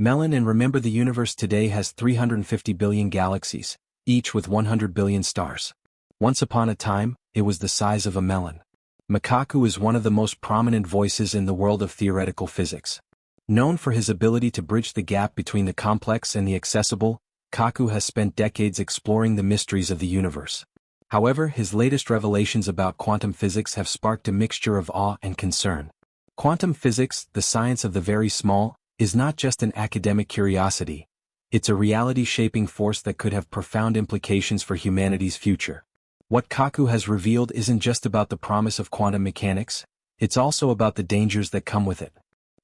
Melon, and remember, the universe today has 350 billion galaxies, each with 100 billion stars. Once upon a time, it was the size of a melon. Kaku is one of the most prominent voices in the world of theoretical physics. Known for his ability to bridge the gap between the complex and the accessible, Kaku has spent decades exploring the mysteries of the universe. However, his latest revelations about quantum physics have sparked a mixture of awe and concern. Quantum physics, the science of the very small, is not just an academic curiosity. It's a reality-shaping force that could have profound implications for humanity's future. What Kaku has revealed isn't just about the promise of quantum mechanics, it's also about the dangers that come with it.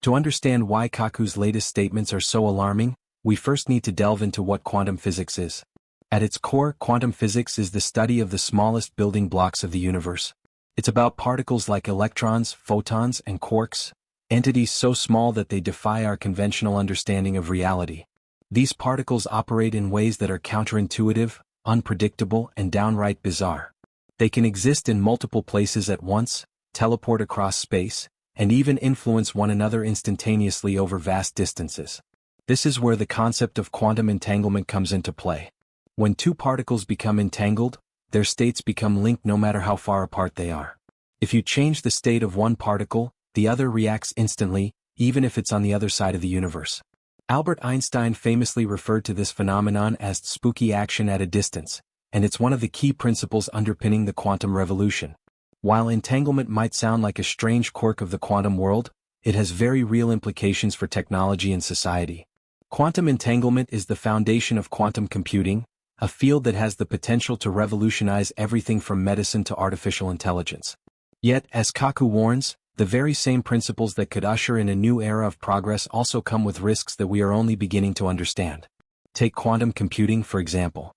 To understand why Kaku's latest statements are so alarming, we first need to delve into what quantum physics is. At its core, quantum physics is the study of the smallest building blocks of the universe. It's about particles like electrons, photons, and quarks, entities so small that they defy our conventional understanding of reality. These particles operate in ways that are counterintuitive, unpredictable, and downright bizarre. They can exist in multiple places at once, teleport across space, and even influence one another instantaneously over vast distances. This is where the concept of quantum entanglement comes into play. When two particles become entangled, their states become linked no matter how far apart they are. If you change the state of one particle, the other reacts instantly, even if it's on the other side of the universe. Albert Einstein famously referred to this phenomenon as spooky action at a distance, and it's one of the key principles underpinning the quantum revolution. While entanglement might sound like a strange quirk of the quantum world, it has very real implications for technology and society. Quantum entanglement is the foundation of quantum computing, a field that has the potential to revolutionize everything from medicine to artificial intelligence. Yet, as Kaku warns, the very same principles that could usher in a new era of progress also come with risks that we are only beginning to understand. Take quantum computing, for example.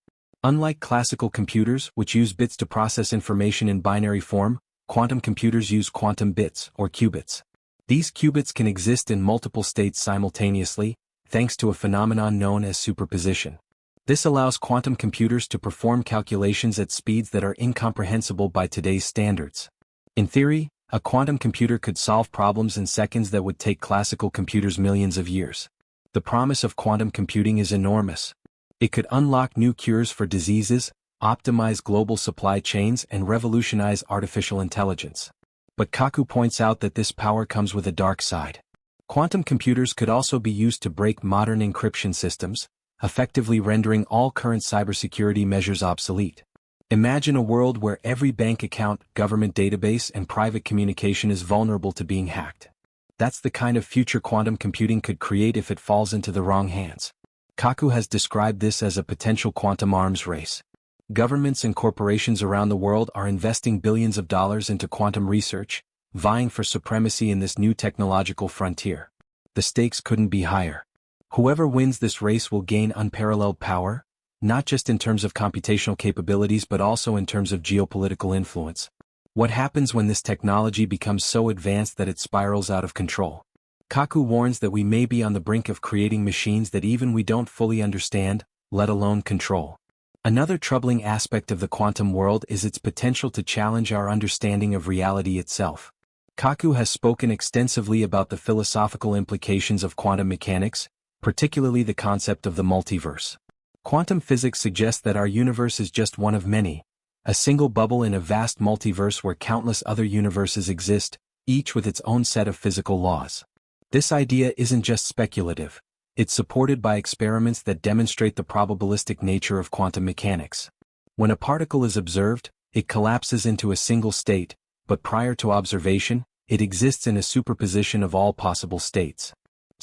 Unlike classical computers, which use bits to process information in binary form, quantum computers use quantum bits, or qubits. These qubits can exist in multiple states simultaneously, thanks to a phenomenon known as superposition. This allows quantum computers to perform calculations at speeds that are incomprehensible by today's standards. In theory, a quantum computer could solve problems in seconds that would take classical computers millions of years. The promise of quantum computing is enormous. It could unlock new cures for diseases, optimize global supply chains, and revolutionize artificial intelligence. But Kaku points out that this power comes with a dark side. Quantum computers could also be used to break modern encryption systems, effectively rendering all current cybersecurity measures obsolete. Imagine a world where every bank account, government database, and private communication is vulnerable to being hacked. That's the kind of future quantum computing could create if it falls into the wrong hands. Kaku has described this as a potential quantum arms race. Governments and corporations around the world are investing billions of dollars into quantum research, vying for supremacy in this new technological frontier. The stakes couldn't be higher. Whoever wins this race will gain unparalleled power, not just in terms of computational capabilities but also in terms of geopolitical influence. What happens when this technology becomes so advanced that it spirals out of control? Kaku warns that we may be on the brink of creating machines that even we don't fully understand, let alone control. Another troubling aspect of the quantum world is its potential to challenge our understanding of reality itself. Kaku has spoken extensively about the philosophical implications of quantum mechanics, particularly the concept of the multiverse. Quantum physics suggests that our universe is just one of many, a single bubble in a vast multiverse where countless other universes exist, each with its own set of physical laws. This idea isn't just speculative, it's supported by experiments that demonstrate the probabilistic nature of quantum mechanics. When a particle is observed, it collapses into a single state, but prior to observation, it exists in a superposition of all possible states.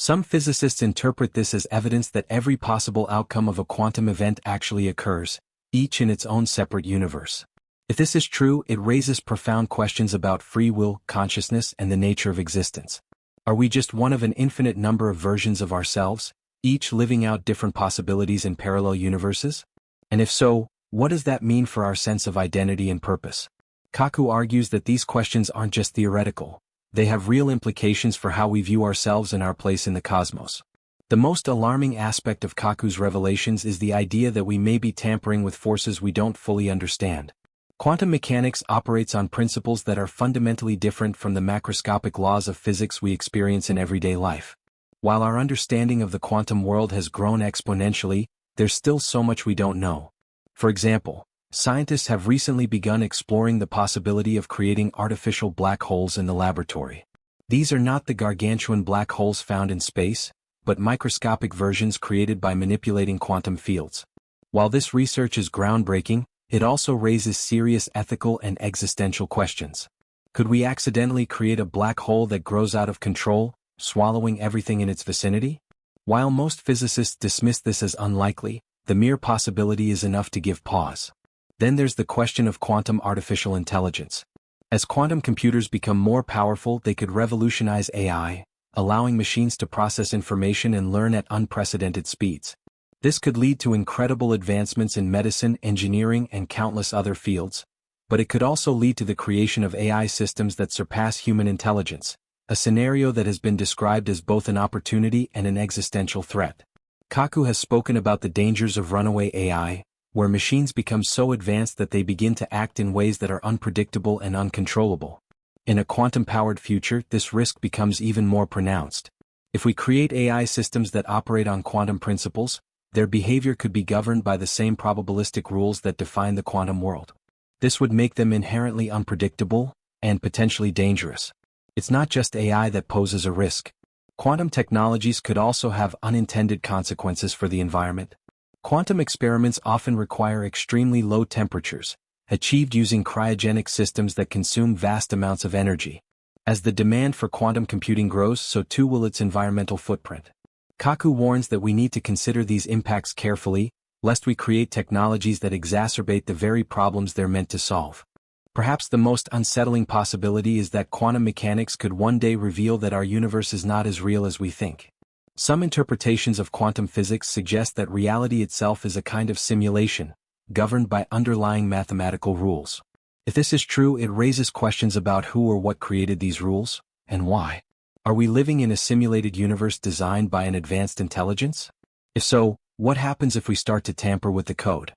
Some physicists interpret this as evidence that every possible outcome of a quantum event actually occurs, each in its own separate universe. If this is true, it raises profound questions about free will, consciousness, and the nature of existence. Are we just one of an infinite number of versions of ourselves, each living out different possibilities in parallel universes? And if so, what does that mean for our sense of identity and purpose? Kaku argues that these questions aren't just theoretical. They have real implications for how we view ourselves and our place in the cosmos. The most alarming aspect of Kaku's revelations is the idea that we may be tampering with forces we don't fully understand. Quantum mechanics operates on principles that are fundamentally different from the macroscopic laws of physics we experience in everyday life. While our understanding of the quantum world has grown exponentially, there's still so much we don't know. For example, scientists have recently begun exploring the possibility of creating artificial black holes in the laboratory. These are not the gargantuan black holes found in space, but microscopic versions created by manipulating quantum fields. While this research is groundbreaking, it also raises serious ethical and existential questions. Could we accidentally create a black hole that grows out of control, swallowing everything in its vicinity? While most physicists dismiss this as unlikely, the mere possibility is enough to give pause. Then there's the question of quantum artificial intelligence. As quantum computers become more powerful, they could revolutionize AI, allowing machines to process information and learn at unprecedented speeds. This could lead to incredible advancements in medicine, engineering, and countless other fields, but it could also lead to the creation of AI systems that surpass human intelligence, a scenario that has been described as both an opportunity and an existential threat. Kaku has spoken about the dangers of runaway AI, where machines become so advanced that they begin to act in ways that are unpredictable and uncontrollable. In a quantum-powered future, this risk becomes even more pronounced. If we create AI systems that operate on quantum principles, their behavior could be governed by the same probabilistic rules that define the quantum world. This would make them inherently unpredictable and potentially dangerous. It's not just AI that poses a risk. Quantum technologies could also have unintended consequences for the environment. Quantum experiments often require extremely low temperatures, achieved using cryogenic systems that consume vast amounts of energy. As the demand for quantum computing grows, so too will its environmental footprint. Kaku warns that we need to consider these impacts carefully, lest we create technologies that exacerbate the very problems they're meant to solve. Perhaps the most unsettling possibility is that quantum mechanics could one day reveal that our universe is not as real as we think. Some interpretations of quantum physics suggest that reality itself is a kind of simulation, governed by underlying mathematical rules. If this is true, it raises questions about who or what created these rules, and why. Are we living in a simulated universe designed by an advanced intelligence? If so, what happens if we start to tamper with the code?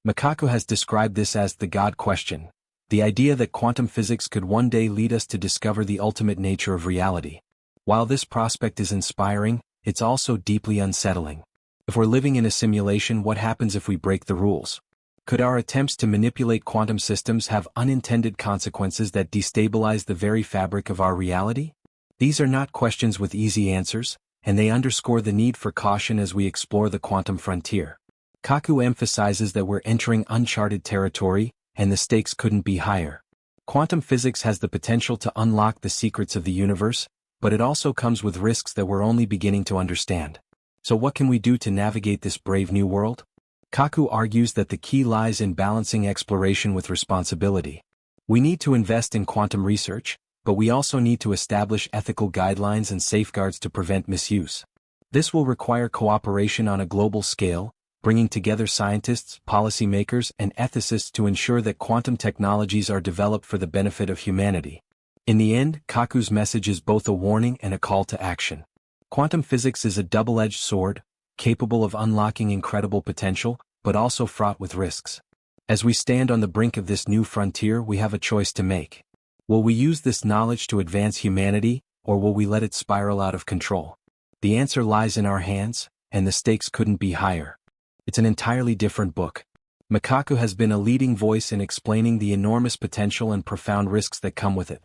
Makaku has described this as the God question, the idea that quantum physics could one day lead us to discover the ultimate nature of reality. While this prospect is inspiring, it's also deeply unsettling. If we're living in a simulation, what happens if we break the rules? Could our attempts to manipulate quantum systems have unintended consequences that destabilize the very fabric of our reality? These are not questions with easy answers, and they underscore the need for caution as we explore the quantum frontier. Kaku emphasizes that we're entering uncharted territory, and the stakes couldn't be higher. Quantum physics has the potential to unlock the secrets of the universe, but it also comes with risks that we're only beginning to understand. So what can we do to navigate this brave new world? Kaku argues that the key lies in balancing exploration with responsibility. We need to invest in quantum research, but we also need to establish ethical guidelines and safeguards to prevent misuse. This will require cooperation on a global scale, bringing together scientists, policymakers, and ethicists to ensure that quantum technologies are developed for the benefit of humanity. In the end, Kaku's message is both a warning and a call to action. Quantum physics is a double-edged sword, capable of unlocking incredible potential, but also fraught with risks. As we stand on the brink of this new frontier, we have a choice to make. Will we use this knowledge to advance humanity, or will we let it spiral out of control? The answer lies in our hands, and the stakes couldn't be higher. It's an entirely different book. Makaku has been a leading voice in explaining the enormous potential and profound risks that come with it.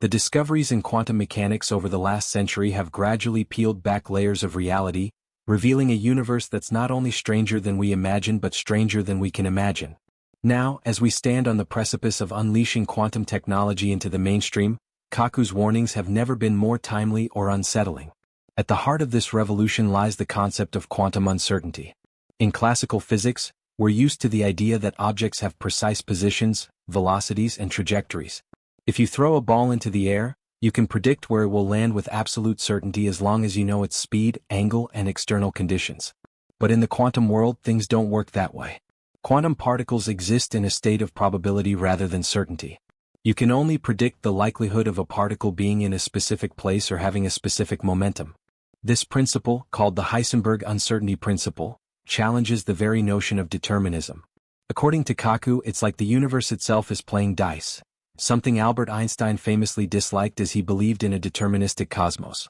The discoveries in quantum mechanics over the last century have gradually peeled back layers of reality, revealing a universe that's not only stranger than we imagine but stranger than we can imagine. Now, as we stand on the precipice of unleashing quantum technology into the mainstream, Kaku's warnings have never been more timely or unsettling. At the heart of this revolution lies the concept of quantum uncertainty. In classical physics, we're used to the idea that objects have precise positions, velocities, and trajectories. If you throw a ball into the air, you can predict where it will land with absolute certainty as long as you know its speed, angle, and external conditions. But in the quantum world, things don't work that way. Quantum particles exist in a state of probability rather than certainty. You can only predict the likelihood of a particle being in a specific place or having a specific momentum. This principle, called the Heisenberg uncertainty principle, challenges the very notion of determinism. According to Kaku, it's like the universe itself is playing dice, something Albert Einstein famously disliked as he believed in a deterministic cosmos.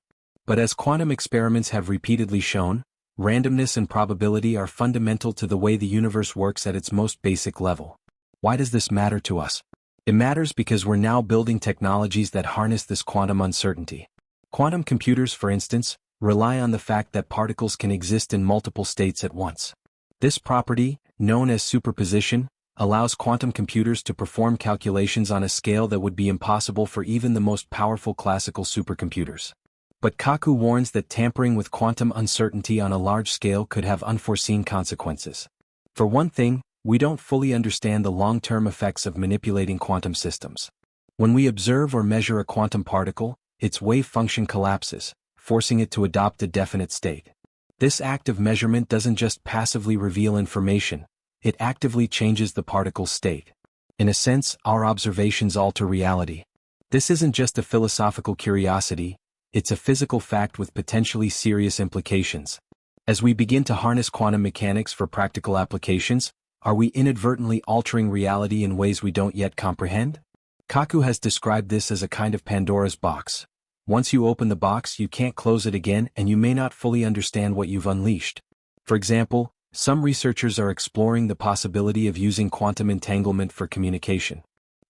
But as quantum experiments have repeatedly shown, randomness and probability are fundamental to the way the universe works at its most basic level. Why does this matter to us? It matters because we're now building technologies that harness this quantum uncertainty. Quantum computers, for instance, rely on the fact that particles can exist in multiple states at once. This property, known as superposition, allows quantum computers to perform calculations on a scale that would be impossible for even the most powerful classical supercomputers. But Kaku warns that tampering with quantum uncertainty on a large scale could have unforeseen consequences. For one thing, we don't fully understand the long-term effects of manipulating quantum systems. When we observe or measure a quantum particle, its wave function collapses, forcing it to adopt a definite state. This act of measurement doesn't just passively reveal information, it actively changes the particle's state. In a sense, our observations alter reality. This isn't just a philosophical curiosity, it's a physical fact with potentially serious implications. As we begin to harness quantum mechanics for practical applications, are we inadvertently altering reality in ways we don't yet comprehend? Kaku has described this as a kind of Pandora's box. Once you open the box, you can't close it again, and you may not fully understand what you've unleashed. For example, some researchers are exploring the possibility of using quantum entanglement for communication.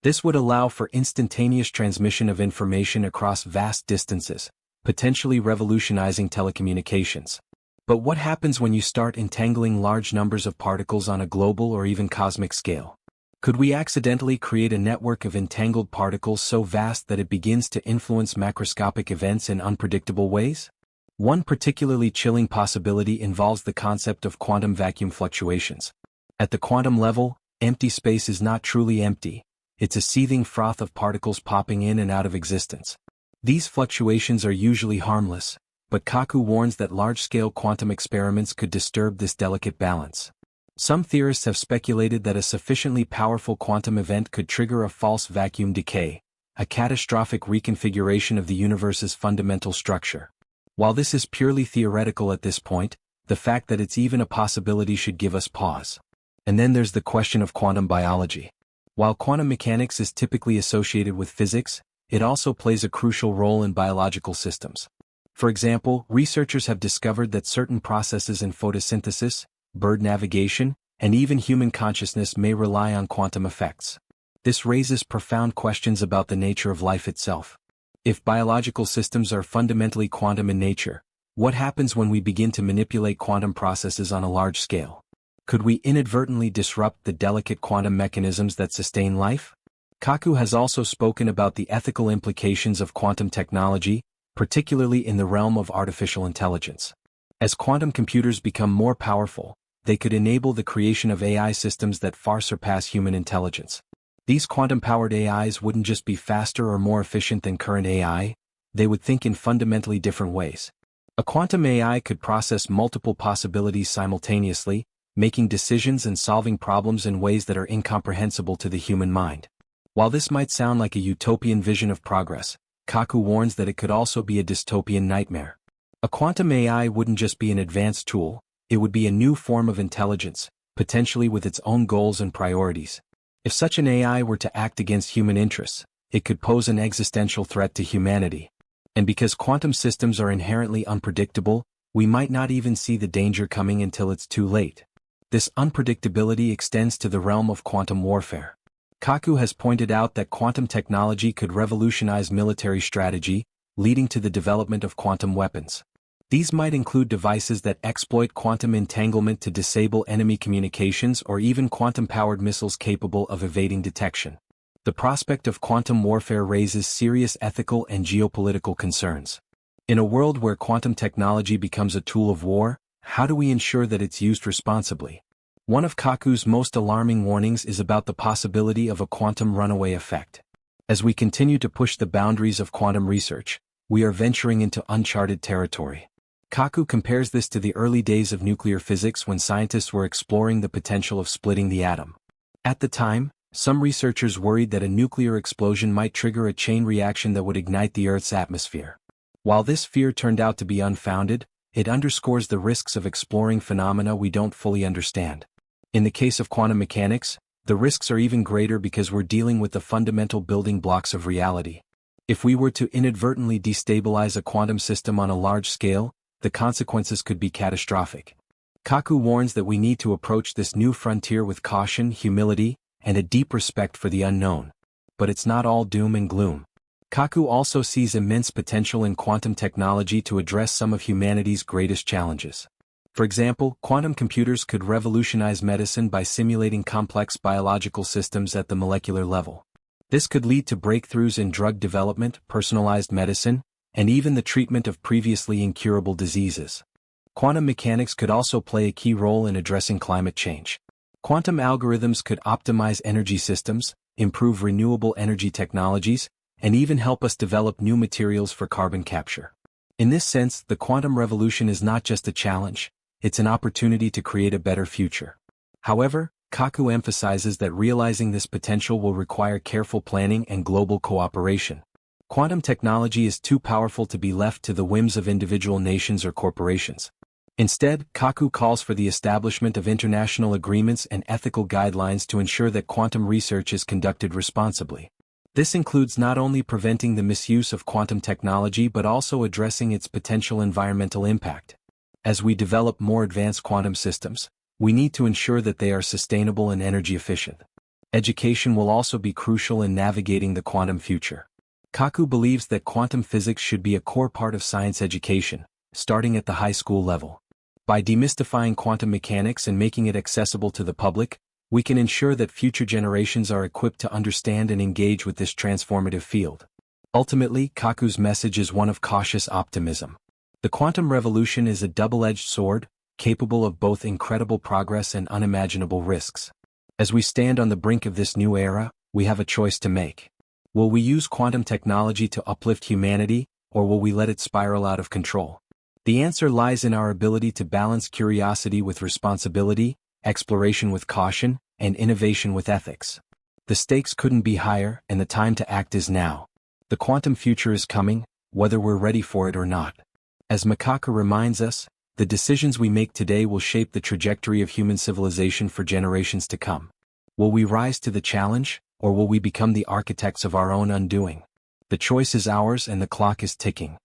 This would allow for instantaneous transmission of information across vast distances, potentially revolutionizing telecommunications. But what happens when you start entangling large numbers of particles on a global or even cosmic scale? Could we accidentally create a network of entangled particles so vast that it begins to influence macroscopic events in unpredictable ways? One particularly chilling possibility involves the concept of quantum vacuum fluctuations. At the quantum level, empty space is not truly empty, it's a seething froth of particles popping in and out of existence. These fluctuations are usually harmless, but Kaku warns that large-scale quantum experiments could disturb this delicate balance. Some theorists have speculated that a sufficiently powerful quantum event could trigger a false vacuum decay, a catastrophic reconfiguration of the universe's fundamental structure. While this is purely theoretical at this point, the fact that it's even a possibility should give us pause. And then there's the question of quantum biology. While quantum mechanics is typically associated with physics, it also plays a crucial role in biological systems. For example, researchers have discovered that certain processes in photosynthesis, bird navigation, and even human consciousness may rely on quantum effects. This raises profound questions about the nature of life itself. If biological systems are fundamentally quantum in nature, what happens when we begin to manipulate quantum processes on a large scale? Could we inadvertently disrupt the delicate quantum mechanisms that sustain life? Kaku has also spoken about the ethical implications of quantum technology, particularly in the realm of artificial intelligence. As quantum computers become more powerful, they could enable the creation of AI systems that far surpass human intelligence. These quantum-powered AIs wouldn't just be faster or more efficient than current AI, they would think in fundamentally different ways. A quantum AI could process multiple possibilities simultaneously, making decisions and solving problems in ways that are incomprehensible to the human mind. While this might sound like a utopian vision of progress, Kaku warns that it could also be a dystopian nightmare. A quantum AI wouldn't just be an advanced tool, it would be a new form of intelligence, potentially with its own goals and priorities. If such an AI were to act against human interests, it could pose an existential threat to humanity. And because quantum systems are inherently unpredictable, we might not even see the danger coming until it's too late. This unpredictability extends to the realm of quantum warfare. Kaku has pointed out that quantum technology could revolutionize military strategy, leading to the development of quantum weapons. These might include devices that exploit quantum entanglement to disable enemy communications or even quantum-powered missiles capable of evading detection. The prospect of quantum warfare raises serious ethical and geopolitical concerns. In a world where quantum technology becomes a tool of war, how do we ensure that it's used responsibly? One of Kaku's most alarming warnings is about the possibility of a quantum runaway effect. As we continue to push the boundaries of quantum research, we are venturing into uncharted territory. Kaku compares this to the early days of nuclear physics when scientists were exploring the potential of splitting the atom. At the time, some researchers worried that a nuclear explosion might trigger a chain reaction that would ignite the Earth's atmosphere. While this fear turned out to be unfounded, it underscores the risks of exploring phenomena we don't fully understand. In the case of quantum mechanics, the risks are even greater because we're dealing with the fundamental building blocks of reality. If we were to inadvertently destabilize a quantum system on a large scale, the consequences could be catastrophic. Kaku warns that we need to approach this new frontier with caution, humility, and a deep respect for the unknown. But it's not all doom and gloom. Kaku also sees immense potential in quantum technology to address some of humanity's greatest challenges. For example, quantum computers could revolutionize medicine by simulating complex biological systems at the molecular level. This could lead to breakthroughs in drug development, personalized medicine, and even the treatment of previously incurable diseases. Quantum mechanics could also play a key role in addressing climate change. Quantum algorithms could optimize energy systems, improve renewable energy technologies, and even help us develop new materials for carbon capture. In this sense, the quantum revolution is not just a challenge, it's an opportunity to create a better future. However, Kaku emphasizes that realizing this potential will require careful planning and global cooperation. Quantum technology is too powerful to be left to the whims of individual nations or corporations. Instead, Kaku calls for the establishment of international agreements and ethical guidelines to ensure that quantum research is conducted responsibly. This includes not only preventing the misuse of quantum technology but also addressing its potential environmental impact. As we develop more advanced quantum systems, we need to ensure that they are sustainable and energy efficient. Education will also be crucial in navigating the quantum future. Kaku believes that quantum physics should be a core part of science education, starting at the high school level. By demystifying quantum mechanics and making it accessible to the public, we can ensure that future generations are equipped to understand and engage with this transformative field. Ultimately, Kaku's message is one of cautious optimism. The quantum revolution is a double-edged sword, capable of both incredible progress and unimaginable risks. As we stand on the brink of this new era, we have a choice to make. Will we use quantum technology to uplift humanity, or will we let it spiral out of control? The answer lies in our ability to balance curiosity with responsibility, exploration with caution, and innovation with ethics. The stakes couldn't be higher, and the time to act is now. The quantum future is coming, whether we're ready for it or not. As Mikaku reminds us, the decisions we make today will shape the trajectory of human civilization for generations to come. Will we rise to the challenge, or will we become the architects of our own undoing? The choice is ours and the clock is ticking.